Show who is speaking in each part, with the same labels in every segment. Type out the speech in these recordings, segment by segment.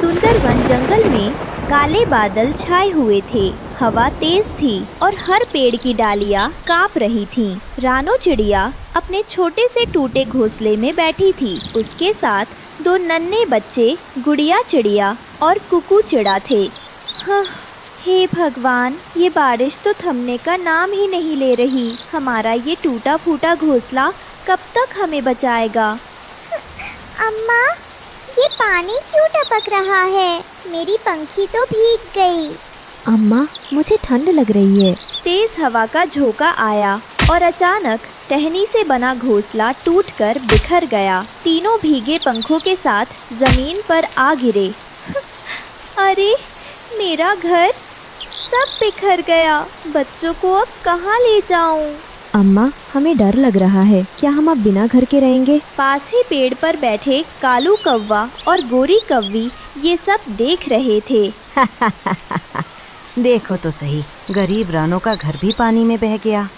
Speaker 1: सुंदर वन जंगल में काले बादल छाए हुए थे। हवा तेज थी और हर पेड़ की डालियाँ कांप रही थीं। रानो चिड़िया अपने छोटे से टूटे घोंसले में बैठी थी। उसके साथ दो नन्हे बच्चे गुड़िया चिड़िया और कुकू चिड़ा थे। हे भगवान, ये बारिश तो थमने का नाम ही नहीं ले रही। हमारा ये टूटा फूटा घोंसला कब तक हमें बचाएगा?
Speaker 2: अम्मा, ये पानी क्यों टपक रहा है? मेरी पंखी तो भीग गई।
Speaker 3: अम्मा, मुझे ठंड लग रही है।
Speaker 1: तेज हवा का झोंका आया और अचानक टहनी से बना घोंसला टूटकर बिखर गया। तीनों भीगे पंखों के साथ जमीन पर आ गिरे। अरे, मेरा घर सब बिखर गया। बच्चों को अब कहाँ ले जाऊं?
Speaker 3: अम्मा, हमें डर लग रहा है। क्या हम अब बिना घर के रहेंगे?
Speaker 1: पास ही पेड़ पर बैठे कालू कौवा और गोरी कौवी ये सब देख रहे थे।
Speaker 4: देखो तो सही, गरीब रानो का घर भी पानी में बह गया।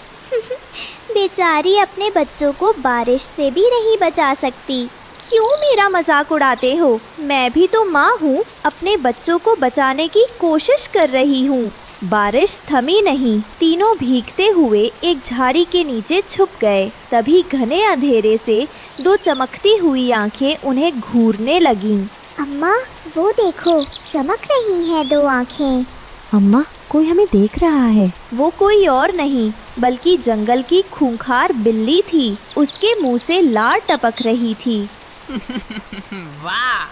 Speaker 2: बेचारी अपने बच्चों को बारिश से भी नहीं बचा सकती।
Speaker 1: क्यों मेरा मजाक उड़ाते हो? मैं भी तो माँ हूँ, अपने बच्चों को बचाने की कोशिश कर रही हूँ। बारिश थमी नहीं। तीनों भीगते हुए एक झाड़ी के नीचे छुप गए। तभी घने अंधेरे से दो चमकती हुई आंखें उन्हें घूरने लगीं।
Speaker 2: अम्मा, वो देखो, चमक रही हैं दो आंखें।
Speaker 3: अम्मा, कोई हमें देख रहा है।
Speaker 1: वो कोई और नहीं बल्कि जंगल की खूंखार बिल्ली थी। उसके मुंह से लार टपक रही थी।
Speaker 5: वाह,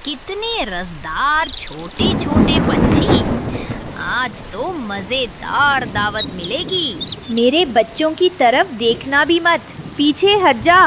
Speaker 5: कितने रसदार छोटे छोटे पंछी। आज तो मजेदार दावत मिलेगी।
Speaker 1: मेरे बच्चों की तरफ देखना भी मत, पीछे हट जा।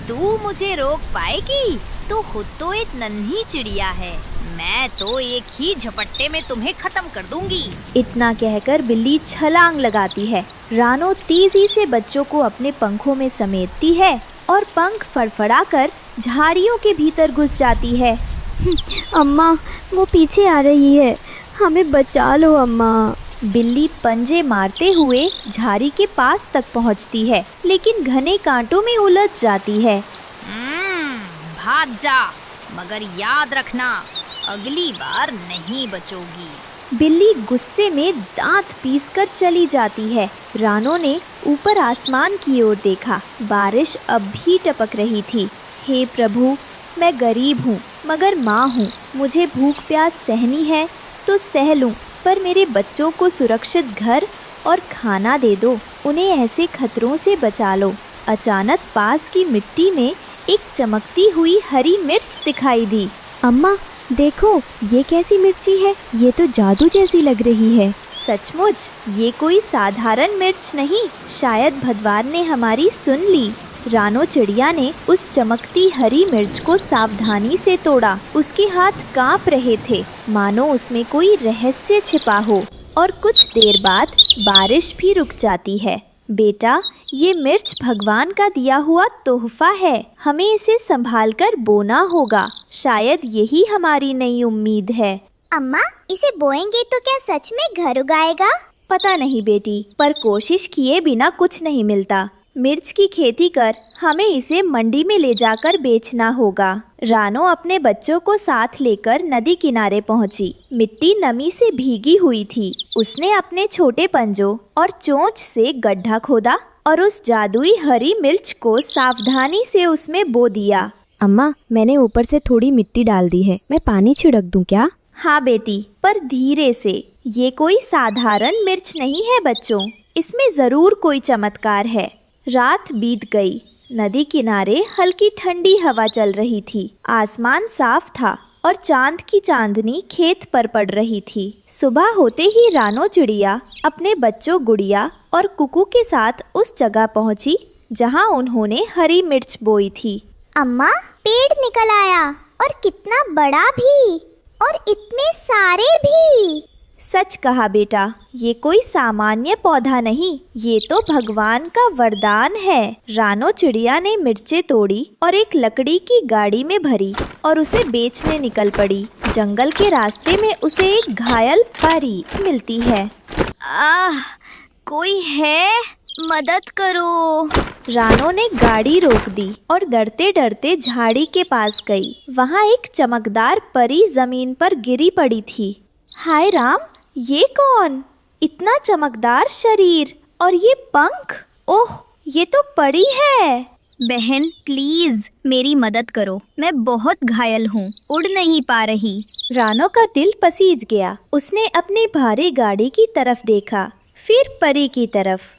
Speaker 5: तू मुझे रोक पाएगी? तू खुद तो एक नन्ही चिड़िया है। मैं तो एक ही झपट्टे में तुम्हें खत्म कर दूंगी।
Speaker 1: इतना कहकर बिल्ली छलांग लगाती है। रानो तेजी से बच्चों को अपने पंखों में समेटती है और पंख फड़फड़ाकर झाड़ियों के भीतर घुस जाती है।
Speaker 3: अम्मा, वो पीछे आ रही है, हमें बचा लो अम्मा।
Speaker 1: बिल्ली पंजे मारते हुए झाड़ी के पास तक पहुंचती है, लेकिन घने कांटों में उलझ जाती है।
Speaker 5: भाग जा, मगर याद रखना, अगली बार नहीं बचोगी।
Speaker 1: बिल्ली गुस्से में दांत पीसकर चली जाती है। रानो ने ऊपर आसमान की ओर देखा। बारिश अब भी टपक रही थी। हे प्रभु, मैं गरीब हूँ मगर माँ हूँ। मुझे भूख प्यास सहनी है तो सह लूँ, पर मेरे बच्चों को सुरक्षित घर और खाना दे दो। उन्हें ऐसे खतरों से बचा लो। अचानक पास की मिट्टी में एक चमकती हुई हरी मिर्च दिखाई दी।
Speaker 3: अम्मा, देखो, ये कैसी मिर्ची है? ये तो जादू जैसी लग रही है।
Speaker 1: सचमुच, ये कोई साधारण मिर्च नहीं। शायद भगवान ने हमारी सुन ली। रानो चिड़िया ने उस चमकती हरी मिर्च को सावधानी से तोड़ा। उसके हाथ कांप रहे थे, मानो उसमें कोई रहस्य छिपा हो। और कुछ देर बाद बारिश भी रुक जाती है। बेटा, ये मिर्च भगवान का दिया हुआ तोहफा है। हमें इसे संभाल कर बोना होगा। शायद यही हमारी नई उम्मीद है।
Speaker 2: अम्मा, इसे बोएंगे तो क्या सच में घर उगाएगा?
Speaker 1: पता नहीं बेटी, पर कोशिश किए बिना कुछ नहीं मिलता। मिर्च की खेती कर हमें इसे मंडी में ले जाकर बेचना होगा। रानो अपने बच्चों को साथ लेकर नदी किनारे पहुंची। मिट्टी नमी से भीगी हुई थी। उसने अपने छोटे पंजों और चोंच से गड्ढा खोदा और उस जादुई हरी मिर्च को सावधानी से उसमें बो दिया।
Speaker 3: अम्मा, मैंने ऊपर से थोड़ी मिट्टी डाल दी है। मैं पानी छिड़क दूं क्या?
Speaker 1: हाँ बेटी, पर धीरे से। ये कोई साधारण मिर्च नहीं है बच्चों, इसमें जरूर कोई चमत्कार है। रात बीत गई। नदी किनारे हल्की ठंडी हवा चल रही थी। आसमान साफ था और चांद की चांदनी खेत पर पड़ रही थी। सुबह होते ही रानो चिड़िया अपने बच्चों गुड़िया और कुकू के साथ उस जगह पहुंची जहां उन्होंने हरी मिर्च बोई थी।
Speaker 2: अम्मा, पेड़ निकल आया, और कितना बड़ा भी, और इतने सारे भी।
Speaker 1: सच कहा बेटा, ये कोई सामान्य पौधा नहीं, ये तो भगवान का वरदान है। रानो चिड़िया ने मिर्चें तोड़ी और एक लकड़ी की गाड़ी में भरी और उसे बेचने निकल पड़ी। जंगल के रास्ते में उसे एक घायल परी मिलती है।
Speaker 5: कोई है?
Speaker 1: मदद करो। रानो ने गाड़ी रोक दी और डरते डरते झाड़ी के पास गई। वहाँ एक चमकदार परी जमीन पर गिरी पड़ी थी। हाय राम, ये कौन? इतना चमकदार शरीर और ये पंख! ओह, ये तो परी है।
Speaker 6: बहन प्लीज मेरी मदद करो, मैं बहुत घायल हूँ, उड़ नहीं पा रही।
Speaker 1: रानो का दिल पसीज गया। उसने अपनी भारी गाड़ी की तरफ देखा, फिर परी की तरफ।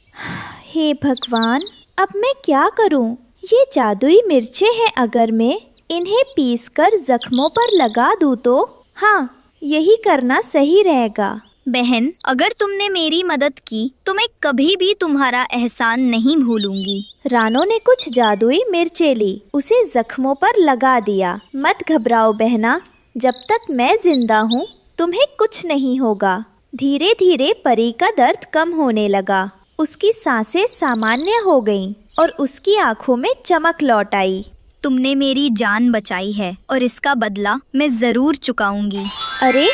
Speaker 1: हे भगवान, अब मैं क्या करूं? ये जादुई मिर्चें हैं, अगर मैं इन्हें पीसकर जख्मों पर लगा दूं तो? हाँ, यही करना सही रहेगा।
Speaker 6: बहन, अगर तुमने मेरी मदद की तो मैं कभी भी तुम्हारा एहसान नहीं भूलूंगी।
Speaker 1: रानो ने कुछ जादुई मिर्चें ली, उसे जख्मों पर लगा दिया। मत घबराओ बहना, जब तक मैं जिंदा हूँ तुम्हें कुछ नहीं होगा। धीरे धीरे परी का दर्द कम होने लगा। उसकी सांसें सामान्य हो गईं और उसकी आंखों में चमक लौट आई।
Speaker 6: तुमने मेरी जान बचाई है और इसका बदला मैं जरूर चुकाऊंगी।
Speaker 1: अरे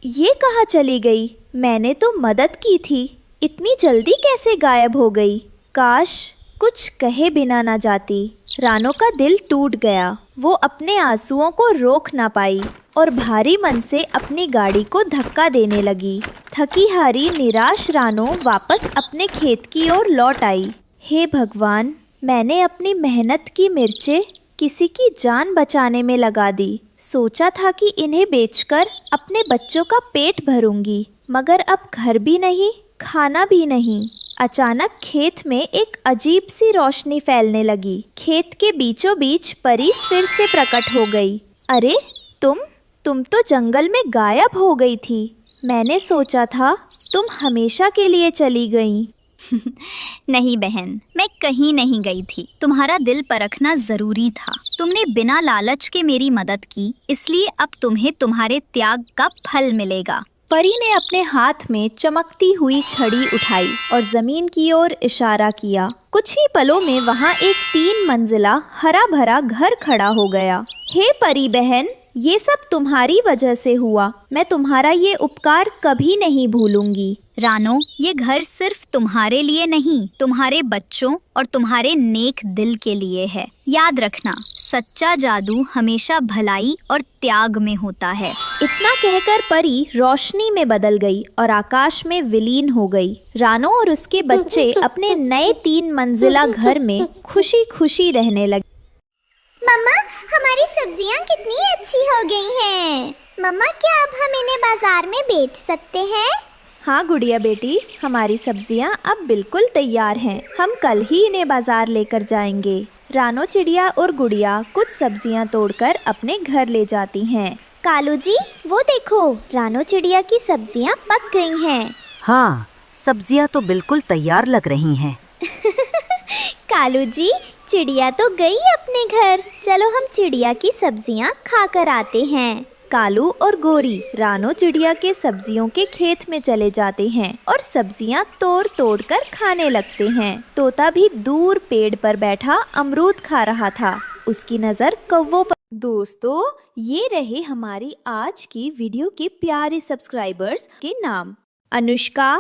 Speaker 1: ये कहाँ चली गई? मैंने तो मदद की थी, इतनी जल्दी कैसे गायब हो गई? काश कुछ कहे बिना ना जाती। रानो का दिल टूट गया। वो अपने आंसुओं को रोक ना पाई और भारी मन से अपनी गाड़ी को धक्का देने लगी। थकी हारी निराश रानो वापस अपने खेत की ओर लौट आई। हे भगवान, मैंने अपनी मेहनत की मिर्चें किसी की जान बचाने में लगा दी। सोचा था कि इन्हें बेचकर अपने बच्चों का पेट भरूंगी, मगर अब घर भी नहीं, खाना भी नहीं। अचानक खेत में एक अजीब सी रोशनी फैलने लगी। खेत के बीचों बीच परी फिर से प्रकट हो गई। अरे तुम तो जंगल में गायब हो गई थी। मैंने सोचा था तुम हमेशा के लिए चली गई।
Speaker 6: नहीं बहन, मैं कहीं नहीं गई थी। तुम्हारा दिल परखना जरूरी था। तुमने बिना लालच के मेरी मदद की, इसलिए अब तुम्हें तुम्हारे त्याग का फल मिलेगा।
Speaker 1: परी ने अपने हाथ में चमकती हुई छड़ी उठाई और जमीन की ओर इशारा किया। कुछ ही पलों में वहाँ एक 3 मंजिला हरा भरा घर खड़ा हो गया। हे परी बहन, ये सब तुम्हारी वजह से हुआ। मैं तुम्हारा ये उपकार कभी नहीं भूलूंगी।
Speaker 6: रानो, ये घर सिर्फ तुम्हारे लिए नहीं, तुम्हारे बच्चों और तुम्हारे नेक दिल के लिए है। याद रखना, सच्चा जादू हमेशा भलाई और त्याग में होता है।
Speaker 1: इतना कहकर परी रोशनी में बदल गई और आकाश में विलीन हो गई। रानो और उसके बच्चे अपने नए 3 मंजिला घर में खुशी खुशी रहने लगे।
Speaker 2: मम्मा, हमारी सब्जियां कितनी अच्छी हो गई हैं। मम्मा, क्या अब हम इन्हें बाजार में बेच सकते हैं?
Speaker 1: हाँ गुड़िया बेटी, हमारी सब्जियां अब बिल्कुल तैयार हैं। हम कल ही इन्हें बाजार लेकर जाएंगे। रानो चिड़िया और गुड़िया कुछ सब्जियां तोड़कर अपने घर ले जाती हैं।
Speaker 2: कालू जी, वो देखो, रानो चिड़िया की सब्जियां पक गई हैं।
Speaker 4: हाँ, सब्जियां तो बिल्कुल तैयार लग रही हैं।
Speaker 2: कालू जी, चिड़िया तो गई अपने घर। चलो हम चिड़िया की सब्जियां खाकर आते हैं।
Speaker 1: कालू और गोरी रानो चिड़िया के सब्जियों के खेत में चले जाते हैं और सब्जियां तोड़ तोड़ कर खाने लगते हैं। तोता भी दूर पेड़ पर बैठा अमरूद खा रहा था। उसकी नजर कौवों पर। दोस्तों, ये रहे हमारी आज की वीडियो के प्यारे सब्सक्राइबर्स के नाम। अनुष्का,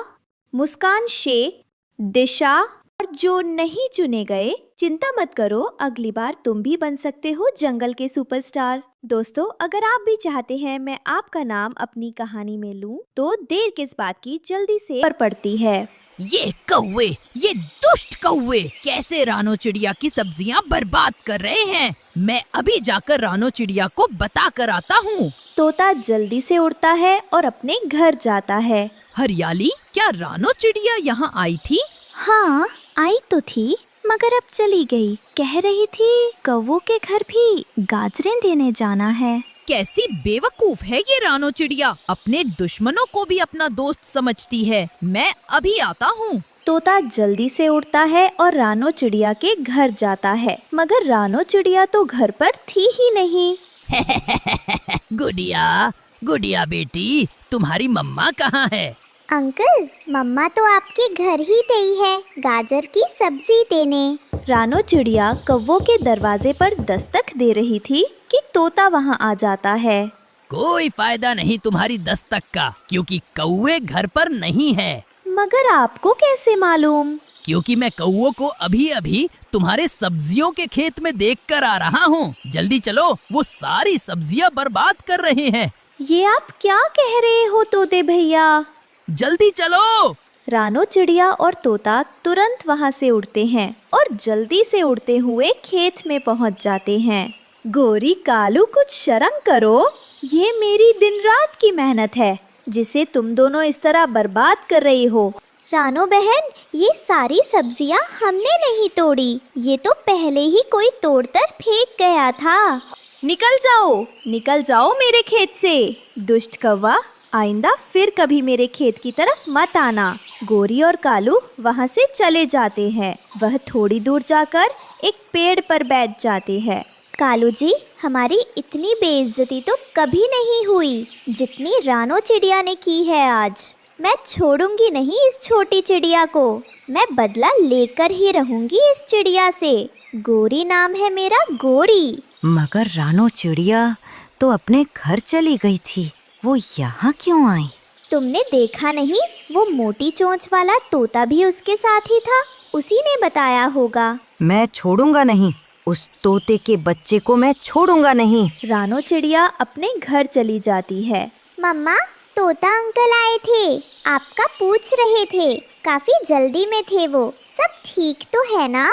Speaker 1: मुस्कान शेख, दिशा और जो नहीं चुने गए, चिंता मत करो, अगली बार तुम भी बन सकते हो जंगल के सुपरस्टार। दोस्तों, अगर आप भी चाहते हैं मैं आपका नाम अपनी कहानी में लूं, तो देर किस बात की, जल्दी से पर पड़ती है।
Speaker 7: ये कौवे, ये दुष्ट कौवे कैसे रानो चिड़िया की सब्जियां बर्बाद कर रहे हैं। मैं अभी जाकर रानो चिड़िया को बता कर आता हूँ।
Speaker 1: तोता जल्दी से उड़ता है और अपने घर जाता है।
Speaker 7: हरियाली, क्या रानो चिड़िया यहाँ आई थी?
Speaker 1: हाँ, आई तो थी, मगर अब चली गई। कह रही थी कौवों के घर भी गाजरें देने जाना है।
Speaker 7: कैसी बेवकूफ है ये रानो चिड़िया, अपने दुश्मनों को भी अपना दोस्त समझती है। मैं अभी आता हूँ।
Speaker 1: तोता जल्दी से उड़ता है और रानो चिड़िया के घर जाता है, मगर रानो चिड़िया तो घर पर थी ही नहीं।
Speaker 7: गुड़िया, गुड़िया बेटी, तुम्हारी मम्मा कहाँ है?
Speaker 2: अंकल, मम्मा तो आपके घर ही गई है गाजर की सब्जी देने।
Speaker 1: रानो चिड़िया कौवों के दरवाजे पर दस्तक दे रही थी कि तोता वहां आ जाता है।
Speaker 7: कोई फायदा नहीं तुम्हारी दस्तक का, क्योंकि कौवे घर पर नहीं है।
Speaker 1: मगर आपको कैसे मालूम?
Speaker 7: क्योंकि मैं कौओं को अभी अभी तुम्हारे सब्जियों के खेत में देख कर आ रहा हूँ। जल्दी चलो, वो सारी सब्जियाँ बर्बाद कर रहे हैं।
Speaker 1: ये आप क्या कह रहे हो तोते भैया?
Speaker 7: जल्दी चलो।
Speaker 1: रानो चिड़िया और तोता तुरंत वहाँ से उड़ते हैं और जल्दी से उड़ते हुए खेत में पहुँच जाते हैं। गोरी कालू, कुछ शर्म करो, ये मेरी दिन रात की मेहनत है जिसे तुम दोनों इस तरह बर्बाद कर रही हो।
Speaker 2: रानो बहन, ये सारी सब्जियां हमने नहीं तोड़ी, ये तो पहले ही कोई तोड़कर फेंक गया था।
Speaker 1: निकल जाओ मेरे खेत से। दुष्ट कौवा, आइंदा फिर कभी मेरे खेत की तरफ मत आना। गोरी और कालू वहाँ से चले जाते हैं। वह थोड़ी दूर जाकर एक पेड़ पर बैठ जाते हैं।
Speaker 2: कालू जी, हमारी इतनी बेइज्जती तो कभी नहीं हुई जितनी रानो चिड़िया ने की है आज। मैं छोड़ूंगी नहीं इस छोटी चिड़िया को, मैं बदला लेकर ही रहूंगी इस चिड़िया से। गोरी नाम है मेरा, गोरी।
Speaker 4: मगर रानो चिड़िया तो अपने घर चली गई थी, वो यहाँ क्यों आई?
Speaker 2: तुमने देखा नहीं, वो मोटी चोंच वाला तोता भी उसके साथ ही था, उसी ने बताया होगा।
Speaker 4: मैं छोड़ूंगा नहीं, उस तोते के बच्चे को मैं छोड़ूंगा नहीं।
Speaker 1: रानो चिड़िया अपने घर चली जाती है।
Speaker 2: मम्मा, तोता अंकल आए थे, आपका पूछ रहे थे, काफी जल्दी में थे वो, सब ठीक तो है ना?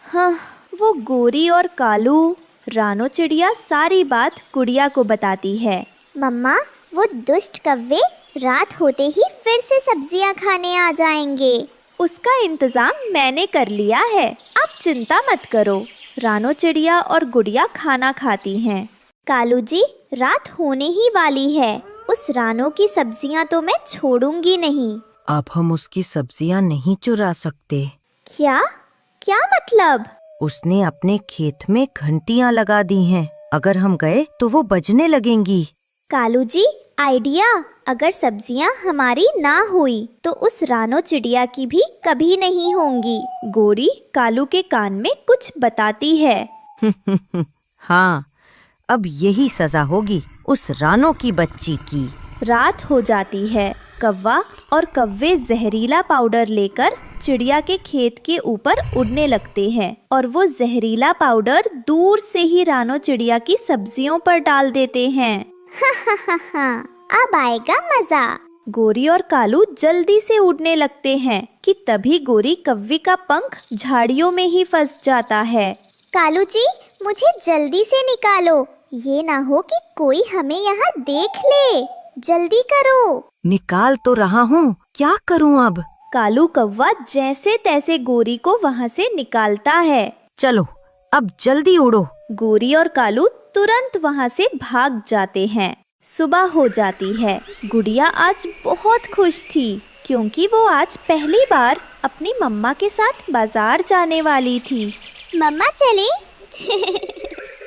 Speaker 1: हाँ, वो गोरी और कालू। रानो चिड़िया सारी बात गुड़िया को बताती है।
Speaker 2: मम्मा, वो दुष्ट कव्वे रात होते ही फिर से सब्जियां खाने आ जाएंगे।
Speaker 1: उसका इंतजाम मैंने कर लिया है, आप चिंता मत करो। रानो चिड़िया और गुड़िया खाना खाती हैं।
Speaker 2: कालू जी, रात होने ही वाली है, उस रानो की सब्जियां तो मैं छोड़ूंगी नहीं।
Speaker 4: अब हम उसकी सब्जियां नहीं चुरा सकते।
Speaker 2: क्या? क्या मतलब?
Speaker 4: उसने अपने खेत में घंटियां लगा दी हैं, अगर हम गए तो वो बजने लगेंगी।
Speaker 2: कालू जी, आइडिया, अगर सब्जियां हमारी ना हुई तो उस रानो चिड़िया की भी कभी नहीं होंगी।
Speaker 1: गोरी कालू के कान में कुछ बताती है।
Speaker 4: हाँ, अब यही सजा होगी उस रानो की बच्ची की।
Speaker 1: रात हो जाती है। कौवा और कव्वे जहरीला पाउडर लेकर चिड़िया के खेत के ऊपर उड़ने लगते हैं और वो जहरीला पाउडर दूर से ही रानो चिड़िया की सब्जियों पर डाल देते हैं।
Speaker 2: अब आएगा मजा।
Speaker 1: गोरी और कालू जल्दी से उड़ने लगते हैं कि तभी गोरी कव्वे का पंख झाड़ियों में ही फंस जाता है।
Speaker 2: कालू जी, मुझे जल्दी से निकालो, ये ना हो कि कोई हमें यहाँ देख ले, जल्दी करो।
Speaker 4: निकाल तो रहा हूँ, क्या करूँ अब?
Speaker 1: कालू कौवा जैसे तैसे गोरी को वहाँ से निकालता है।
Speaker 4: चलो, अब जल्दी उड़ो।
Speaker 1: गोरी और कालू तुरंत वहाँ से भाग जाते हैं। सुबह हो जाती है। गुड़िया आज बहुत खुश थी क्योंकि वो आज पहली बार अपनी मम्मा के साथ बाजार जाने वाली थी।
Speaker 2: मम्मा चले?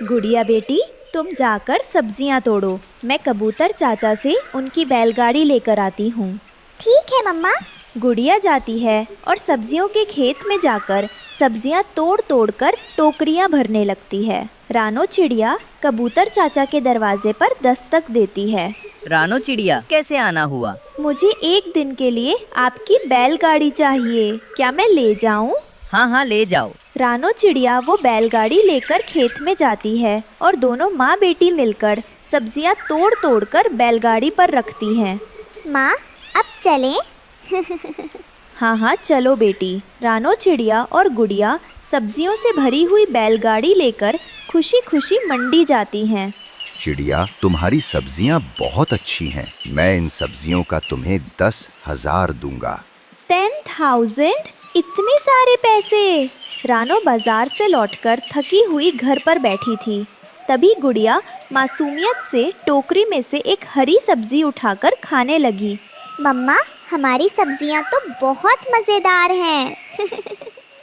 Speaker 1: गुड़िया बेटी, तुम जाकर सब्जियां तोड़ो, मैं कबूतर चाचा से उनकी बैलगाड़ी लेकर आती हूँ।
Speaker 2: ठीक है मम्मा।
Speaker 1: गुड़िया जाती है और सब्जियों के खेत में जाकर सब्जियां तोड़ तोड़ कर टोकरियां भरने लगती है। रानो चिड़िया कबूतर चाचा के दरवाजे पर दस्तक देती है।
Speaker 8: रानो चिड़िया, कैसे आना हुआ?
Speaker 1: मुझे एक दिन के लिए आपकी बैलगाड़ी चाहिए, क्या मैं ले जाऊं?
Speaker 8: हाँ, ले जाओ।
Speaker 1: रानो चिड़िया वो बैलगाड़ी लेकर खेत में जाती है और दोनों माँ बेटी मिलकर सब्जियां तोड़ तोड़ कर बैलगाड़ी पर रखती हैं।
Speaker 2: माँ, अब चलें?
Speaker 1: हाँ, चलो बेटी। रानो चिड़िया और गुड़िया सब्जियों से भरी हुई बैलगाड़ी लेकर खुशी खुशी मंडी जाती हैं।
Speaker 9: चिड़िया, तुम्हारी सब्जियां बहुत अच्छी हैं। मैं इन सब्जियों का तुम्हें 10,000 दूंगा।
Speaker 1: 10,000? इतने सारे पैसे? रानो बाजार से लौटकर थकी हुई घर पर बैठी थी। तभी गुड़िया मासूमियत से टोकरी में से एक हरी सब्जी उठाकर खाने लगी।
Speaker 2: मम्मा, हमारी सब्जियां तो बहुत मजेदार हैं।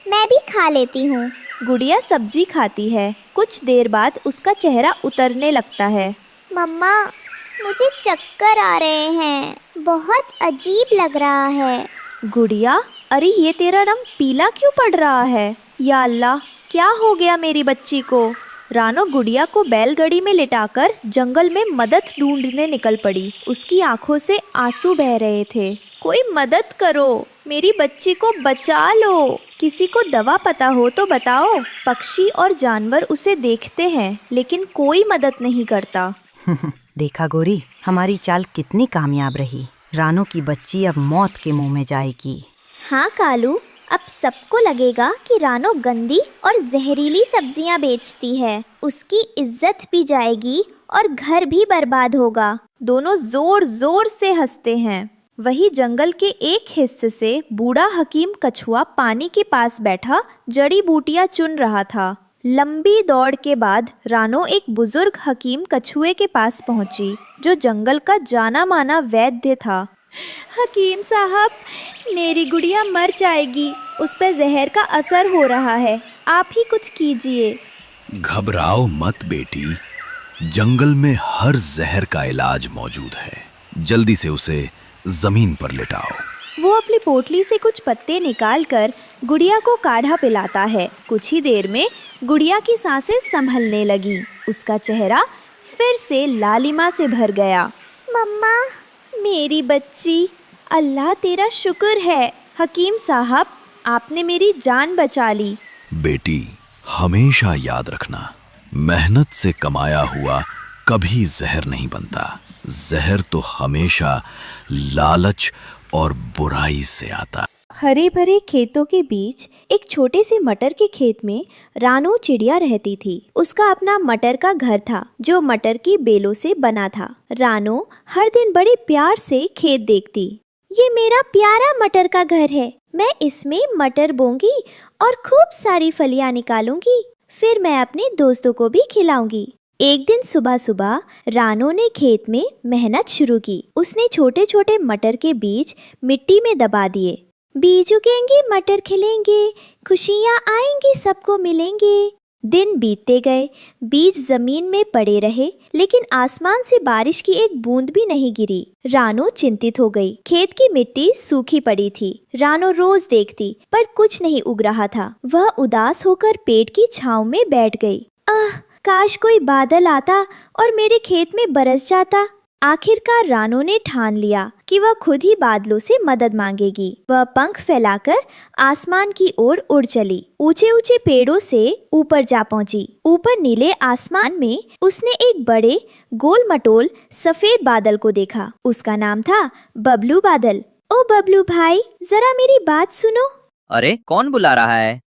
Speaker 2: मैं भी खा लेती हूँ।
Speaker 1: गुड़िया सब्जी खाती है। कुछ देर बाद उसका चेहरा उतरने लगता है।
Speaker 2: मम्मा, मुझे चक्कर आ रहे हैं, बहुत अजीब लग रहा है।
Speaker 1: गुड़िया, अरे ये तेरा रंग पीला क्यों पड़ रहा है? या अल्लाह, क्या हो गया मेरी बच्ची को? रानो गुड़िया को बैलगाड़ी में लिटाकर जंगल में मदद ढूंढने निकल पड़ी। उसकी आंखों से आंसू बह रहे थे। कोई मदद करो, मेरी बच्ची को बचा लो। किसी को दवा पता हो तो बताओ। पक्षी और जानवर उसे देखते हैं लेकिन कोई मदद नहीं करता।
Speaker 4: देखा गोरी, हमारी चाल कितनी कामयाब रही। रानो की बच्ची अब मौत के मुंह में जाएगी।
Speaker 2: हाँ कालू, अब सबको लगेगा कि रानो गंदी और जहरीली सब्जियां बेचती है। उसकी इज्जत भी जाएगी और घर भी बर्बाद होगा।
Speaker 1: दोनों जोर जोर से हंसते हैं। वही जंगल के एक हिस्से से बूढ़ा हकीम कछुआ पानी के पास बैठा जड़ी बूटियां चुन रहा था। लंबी दौड़ के बाद रानो एक बुजुर्ग हकीम कछुए के पास पहुंची, जो जंगल का जाना माना वैद्य था। हकीम साहब, मेरी गुड़िया मर जाएगी। उस पर जहर का असर हो रहा है, आप ही कुछ कीजिए।
Speaker 10: घबराओ मत बेटी, जंगल में हर जहर का इलाज मौजूद है। जल्दी से उसे जमीन पर लेटाओ।
Speaker 1: वो अपनी पोटली से कुछ पत्ते निकालकर गुड़िया को काढ़ा पिलाता है। कुछ ही देर में गुड़िया की सांसें संभलने लगी। उसका चेहरा फिर से लालिमा से भर गया।
Speaker 2: मम्मा,
Speaker 1: मेरी बच्ची, अल्लाह तेरा शुक्र है। हकीम साहब, आपने मेरी जान बचा ली।
Speaker 10: बेटी, हमेशा याद रखना, मेहनत से कमाया हुआ कभी जहर नहीं बनता। जहर तो हमेशा लालच और बुराई से आता।
Speaker 1: हरे भरे खेतों के बीच एक छोटे से मटर के खेत में रानो चिड़िया रहती थी। उसका अपना मटर का घर था, जो मटर की बेलों से बना था। रानो हर दिन बड़े प्यार से खेत देखती।
Speaker 2: ये मेरा प्यारा मटर का घर है। मैं इसमें मटर बोऊंगी और खूब सारी फलियां निकालूंगी। फिर मैं अपने दोस्तों को भी खिलाऊंगी। एक दिन सुबह सुबह रानो ने खेत में मेहनत शुरू की। उसने छोटे छोटे मटर के बीज मिट्टी में दबा दिए। बीज उगेंगे, मटर खिलेंगे, खुशियाँ आएंगी, सबको मिलेंगे। दिन बीतते गए, बीज जमीन में पड़े रहे, लेकिन आसमान से बारिश की एक बूंद भी नहीं गिरी। रानो चिंतित हो गई। खेत की मिट्टी सूखी पड़ी थी। रानो रोज देखती, पर कुछ नहीं उग रहा था। वह उदास होकर पेड़ की छांव में बैठ गई। काश कोई बादल आता और मेरे खेत में बरस जाता। आखिरकार रानो ने ठान लिया कि वह खुद ही बादलों से मदद मांगेगी। वह पंख फैलाकर आसमान की ओर उड़ चली। ऊंचे ऊंचे पेड़ों से ऊपर जा पहुंची। ऊपर नीले आसमान में उसने एक बड़े गोल मटोल सफेद बादल को देखा। उसका नाम था बबलू बादल। ओ बबलू भाई, जरा मेरी बात सुनो।
Speaker 8: अरे, कौन बुला रहा है?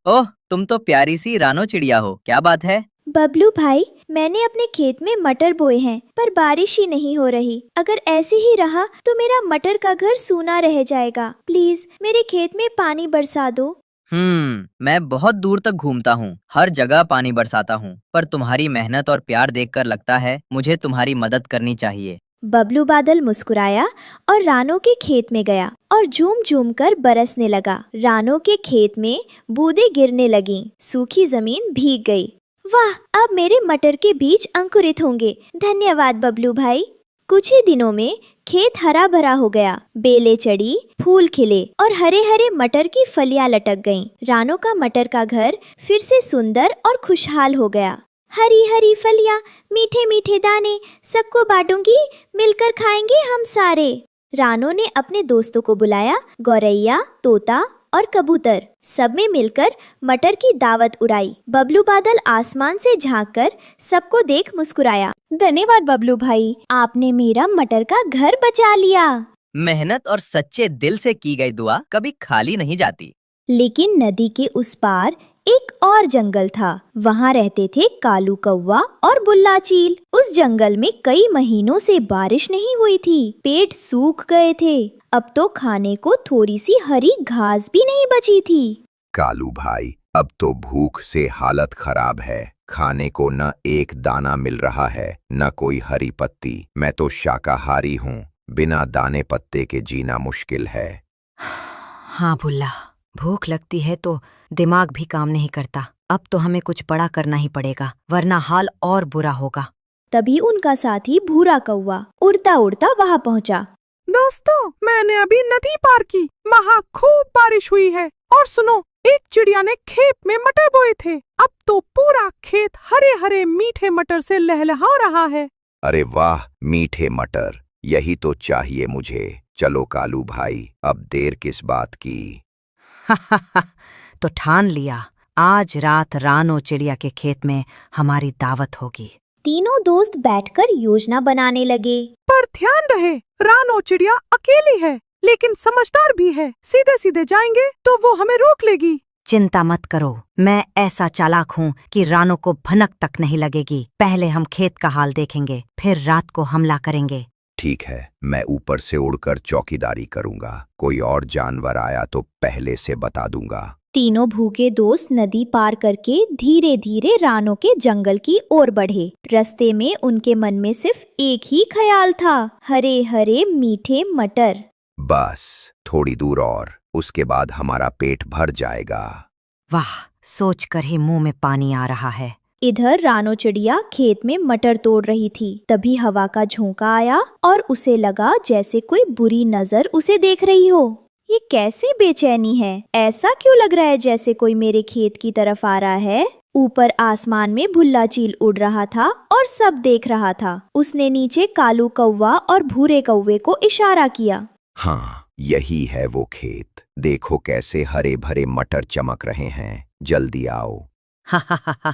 Speaker 8: ओह, तुम तो प्यारी सी रानो चिड़िया हो। क्या बात है?
Speaker 2: बबलू भाई, मैंने अपने खेत में मटर बोए हैं, पर बारिश ही नहीं हो रही। अगर ऐसे ही रहा तो मेरा मटर का घर सूना रह जाएगा। प्लीज मेरे खेत में पानी बरसा दो।
Speaker 8: मैं बहुत दूर तक घूमता हूँ, हर जगह पानी बरसाता हूँ, पर तुम्हारी मेहनत और प्यार देखकर लगता है मुझे तुम्हारी मदद करनी चाहिए।
Speaker 1: बबलू बादल मुस्कुराया और रानो के खेत में गया और झूम झूम कर बरसने लगा। रानो के खेत में बूंदें गिरने लगीं। सूखी जमीन भीग गई। वाह, अब मेरे मटर के बीज अंकुरित होंगे। धन्यवाद बबलू भाई। कुछ ही दिनों में खेत हरा भरा हो गया। बेलें चढ़ी, फूल खिले और हरे हरे मटर की फलियां लटक गईं। रानो का मटर का घर फिर से सुंदर और खुशहाल हो गया। हरी हरी फलियां, मीठे मीठे दाने, सबको बांटूंगी, मिलकर खाएंगे हम सारे। रानो ने अपने दोस्तों को बुलाया। गौरैया, तोता और कबूतर सब में मिलकर मटर की दावत उड़ाई। बबलू बादल आसमान से झांककर सबको देख मुस्कुराया। धन्यवाद बबलू भाई, आपने मेरा मटर का घर बचा लिया।
Speaker 8: मेहनत और सच्चे दिल से की गई दुआ कभी खाली नहीं जाती।
Speaker 1: लेकिन नदी के उस पार एक और जंगल था। वहाँ रहते थे कालू कौवा और बुल्ला चील। उस जंगल में कई महीनों से बारिश नहीं हुई थी। पेड़ सूख गए थे। अब तो खाने को थोड़ी सी हरी घास भी नहीं बची थी।
Speaker 9: कालू भाई, अब तो भूख से हालत खराब है। खाने को न एक दाना मिल रहा है, न कोई हरी पत्ती। मैं तो शाकाहारी हूँ, बिना दाने पत्ते के जीना मुश्किल है।
Speaker 4: हाँ बुल्ला, भूख लगती है तो दिमाग भी काम नहीं करता। अब तो हमें कुछ बड़ा करना ही पड़ेगा, वरना हाल और बुरा होगा।
Speaker 1: तभी उनका साथी भूरा कौवा उड़ता उड़ता वहाँ पहुँचा।
Speaker 11: दोस्तों, मैंने अभी नदी पार की। वहाँ खूब बारिश हुई है। और सुनो, एक चिड़िया ने खेत में मटर बोए थे। अब तो पूरा खेत हरे हरे मीठे मटर से लहलहा रहा है।
Speaker 9: अरे वाह, मीठे मटर, यही तो चाहिए मुझे। चलो कालू भाई, अब देर किस बात की।
Speaker 4: तो ठान लिया, आज रात रानो चिड़िया के खेत में हमारी दावत होगी।
Speaker 2: तीनों दोस्त बैठकर योजना बनाने लगे।
Speaker 11: पर ध्यान रहे, रानो चिड़िया अकेली है लेकिन समझदार भी है। सीधे सीधे जाएंगे तो वो हमें रोक लेगी।
Speaker 4: चिंता मत करो, मैं ऐसा चालाक हूँ कि रानो को भनक तक नहीं लगेगी। पहले हम खेत का हाल देखेंगे, फिर रात को हमला करेंगे।
Speaker 9: ठीक है, मैं ऊपर से उड़कर चौकीदारी करूंगा। कोई और जानवर आया तो पहले से बता दूंगा।
Speaker 1: तीनों भूखे दोस्त नदी पार करके धीरे धीरे रानो के जंगल की ओर बढ़े। रास्ते में उनके मन में सिर्फ एक ही ख्याल था, हरे हरे मीठे मटर।
Speaker 9: बस थोड़ी दूर और, उसके बाद हमारा पेट भर जाएगा।
Speaker 4: वाह, सोचकर ही मुंह में पानी आ रहा है।
Speaker 1: इधर रानो चिड़िया खेत में मटर तोड़ रही थी। तभी हवा का झोंका आया और उसे लगा जैसे कोई बुरी नजर उसे देख रही हो। ये कैसी बेचैनी है? ऐसा क्यों लग रहा है जैसे कोई मेरे खेत की तरफ आ रहा है? ऊपर आसमान में भुल्ला चील उड़ रहा था और सब देख रहा था। उसने नीचे कालू कौवा और भूरे कौवे को इशारा किया।
Speaker 9: हाँ, यही है वो खेत। देखो कैसे हरे भरे मटर चमक रहे हैं। जल्दी आओ।
Speaker 4: हा,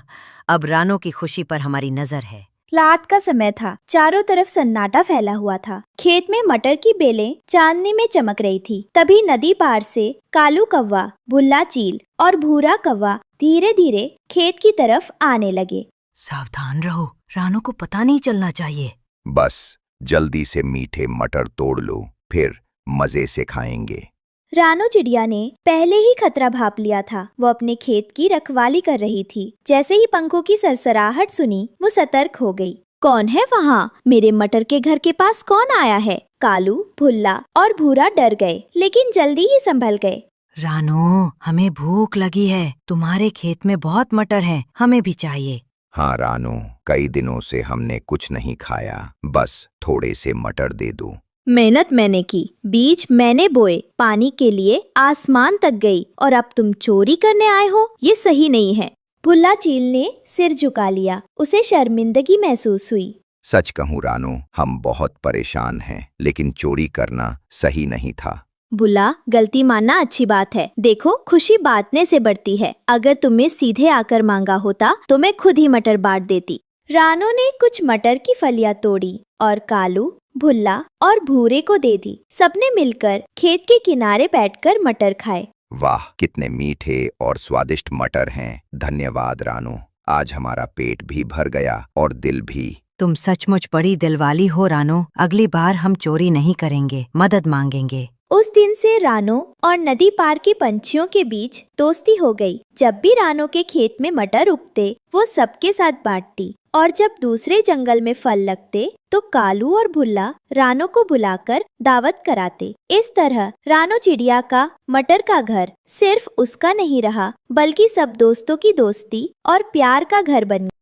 Speaker 4: अब रानो की खुशी पर हमारी नजर है।
Speaker 1: रात का समय था, चारों तरफ सन्नाटा फैला हुआ था। खेत में मटर की बेलें चांदनी में चमक रही थी। तभी नदी पार से कालू कौवा, भुल्ला चील और भूरा कौवा धीरे धीरे खेत की तरफ आने लगे।
Speaker 4: सावधान रहो, रानो को पता नहीं चलना चाहिए।
Speaker 9: बस जल्दी से मीठे मटर तोड़ लो, फिर मजे से खाएंगे।
Speaker 1: रानो चिड़िया ने पहले ही खतरा भाप लिया था। वो अपने खेत की रखवाली कर रही थी। जैसे ही पंखों की सरसराहट सुनी, वो सतर्क हो गई। कौन है वहाँ? मेरे मटर के घर के पास कौन आया है? कालू, भुल्ला और भूरा डर गए, लेकिन जल्दी ही संभल गए।
Speaker 4: रानो, हमें भूख लगी है। तुम्हारे खेत में बहुत मटर हैं, हमें भी चाहिए।
Speaker 9: हाँ रानो, कई दिनों से हमने कुछ नहीं खाया। बस थोड़े से मटर दे दो।
Speaker 1: मेहनत मैंने की, बीज मैंने बोए, पानी के लिए आसमान तक गई, और अब तुम चोरी करने आए हो? ये सही नहीं है। भुल्ला चील ने सिर झुका लिया। उसे शर्मिंदगी महसूस हुई।
Speaker 9: सच कहूँ रानो, हम बहुत परेशान हैं, लेकिन चोरी करना सही नहीं था।
Speaker 1: भुल्ला, गलती मानना अच्छी बात है। देखो, खुशी बांटने से बढ़ती है। अगर तुम्हें सीधे आकर मांगा होता तो मैं खुद ही मटर बांट देती। रानो ने कुछ मटर की फलियां तोड़ी और कालू, भुल्ला और भूरे को दे दी। सबने मिलकर खेत के किनारे बैठकर मटर खाए।
Speaker 9: वाह, कितने मीठे और स्वादिष्ट मटर हैं। धन्यवाद रानो, आज हमारा पेट भी भर गया और दिल भी।
Speaker 4: तुम सचमुच बड़ी दिलवाली हो रानो। अगली बार हम चोरी नहीं करेंगे, मदद मांगेंगे।
Speaker 1: उस दिन से रानो और नदी पार के पंछियों के बीच दोस्ती हो गई। जब भी रानो के खेत में मटर उगते, वो सबके साथ बांटती, और जब दूसरे जंगल में फल लगते तो कालू और भुल्ला रानो को बुलाकर दावत कराते। इस तरह रानो चिड़िया का मटर का घर सिर्फ उसका नहीं रहा, बल्कि सब दोस्तों की दोस्ती और प्यार का घर बन गया।